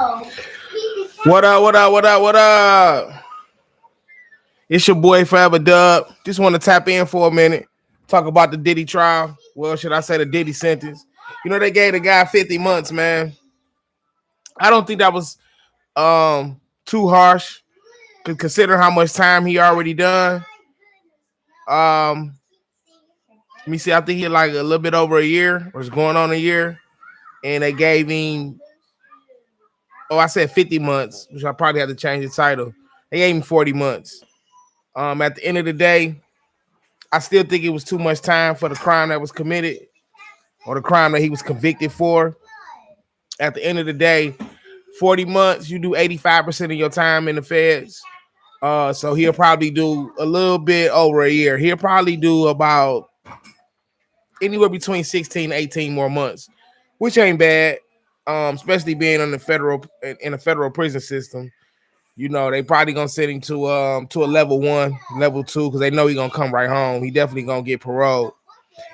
What up, what up, what up, what up? It's your boy Forever Dub. Just want to tap in for a minute. Talk about the Diddy trial. Well, should I say the Diddy sentence? You know, they gave the guy 50 months, man. I don't think that was too harsh. Considering how much time he already done. Let me see, I think he had like a little bit over a year, or it's going on a year. And they gave him, I said 50 months, which I probably have to change the title. They gave him 40 months. At the end of the day, I still think it was too much time for the crime that was committed or the crime that he was convicted for. At the end of the day, 40 months, you do 85% of your time in the feds. So he'll probably do a little bit over a year. He'll probably do about anywhere between 16 to 18 more months, which ain't bad, especially being in a federal prison system. You know, they probably gonna send him to a level 1, level 2, because they know he's gonna come right home. He definitely gonna get paroled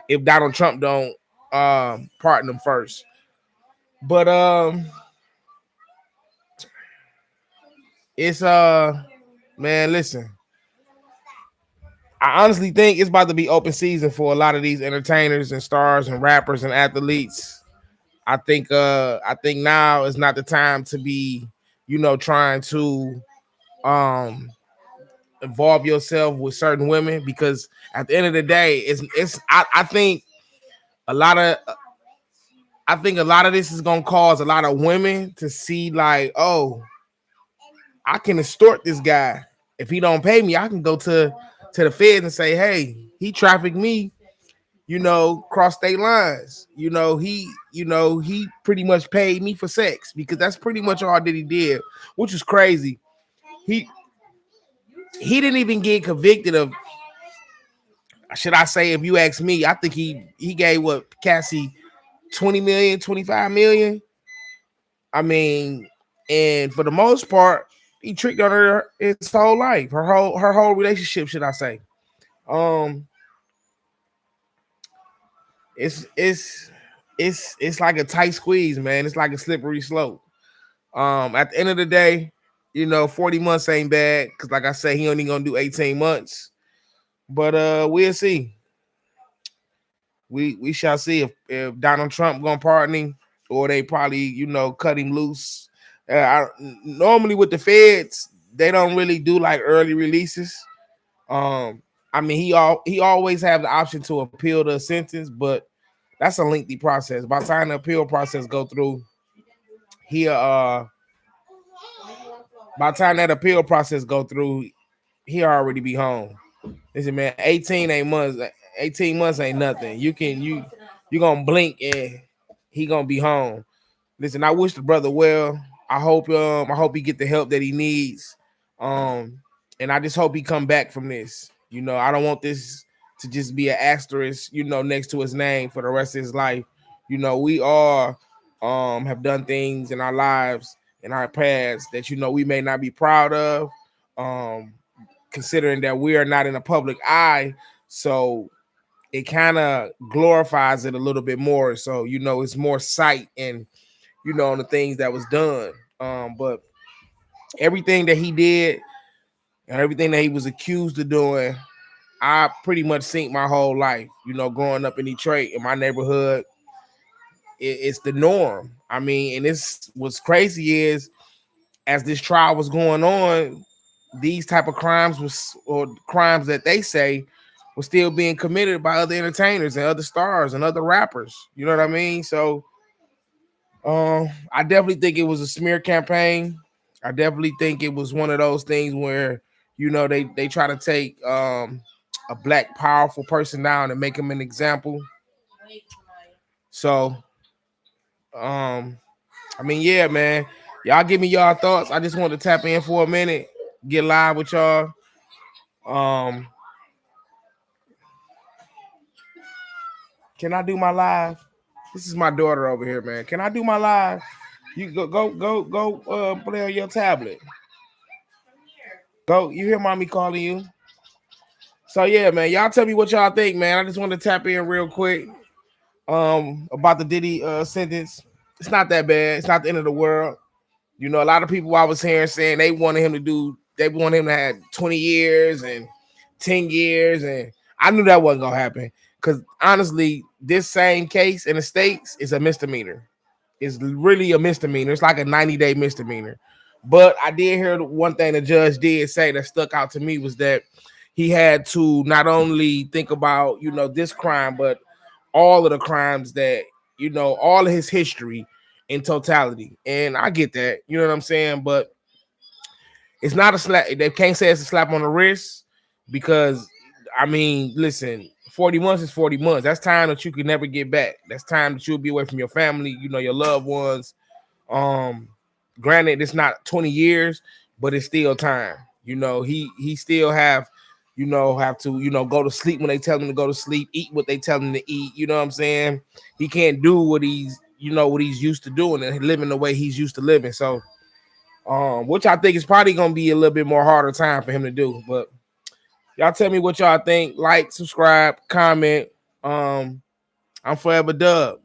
if Donald Trump don't pardon him first. But it's man, listen. I honestly think it's about to be open season for a lot of these entertainers and stars and rappers and athletes. I think now is not the time to be, trying to involve yourself with certain women, because at the end of the day, I think a lot of this is gonna cause a lot of women to see like, oh, I can extort this guy. If he don't pay me, I can go to the feds and say, hey, he trafficked me, cross state lines. He pretty much paid me for sex, because that's pretty much all that he did, which is crazy. He didn't even get convicted of, should I say, if you ask me, I think he gave what, Cassie 20 million, 25 million. I mean, and for the most part, he tricked on her his whole life, her whole relationship, should I say. It's like a tight squeeze, man. It's like a slippery slope. At the end of the day, 40 months ain't bad, because like I said, he only gonna do 18 months. But we'll see. We shall see if Donald Trump gonna pardon him, or they probably, cut him loose. Normally with the feds, they don't really do like early releases. I mean, he always have the option to appeal the sentence, but that's a lengthy process. By the time the appeal process go through, by the time that appeal process go through, he already be home. Listen, man, 18 months ain't nothing. You gonna blink and he gonna be home. Listen, I wish the brother well. I hope he get the help that he needs. And I just hope he come back from this. I don't want this to just be an asterisk, next to his name for the rest of his life. We all have done things in our lives, in our past, that we may not be proud of. Considering that we are not in a public eye, so it kind of glorifies it a little bit more. So it's more sight and on the things that was done. But everything that he did and everything that he was accused of doing, I pretty much seen my whole life. Growing up in Detroit, in my neighborhood, it's the norm. I mean, and this what's crazy is, as this trial was going on, these type of crimes crimes that they say were still being committed by other entertainers and other stars and other rappers. You know what I mean? So I definitely think it was a smear campaign. I definitely think it was one of those things where, they try to take a black powerful person down and make him an example. So I mean, yeah, man. Y'all give me y'all thoughts. I just want to tap in for a minute, get live with y'all. Can I do my live? This is my daughter over here, man. Can I do my live? You go play on your tablet. Go, you hear mommy calling you. So yeah, man. Y'all tell me what y'all think, man. I just want to tap in real quick about the Diddy sentence. It's not that bad. It's not the end of the world. You know, a lot of people I was hearing saying they wanted him to have 20 years and 10 years, and I knew that wasn't gonna happen. Because honestly, this same case in the States is a misdemeanor. It's really a misdemeanor. It's like a 90-day misdemeanor. But I did hear one thing the judge did say that stuck out to me was that he had to not only think about, this crime, but all of the crimes that, all of his history in totality. And I get that, you know what I'm saying? But it's not a slap. They can't say it's a slap on the wrist because, I mean, listen, 40 months is 40 months. That's time that you can never get back. That's time that you'll be away from your family, your loved ones. Um, Granted, it's not 20 years, but it's still time. He still have to, go to sleep when they tell him to go to sleep, eat what they tell him to eat. You know what I'm saying? He can't do what he's used to doing and living the way he's used to living. So, which I think is probably gonna be a little bit more harder time for him to do. But y'all tell me what y'all think. Like, subscribe, comment. I'm Forever Dub.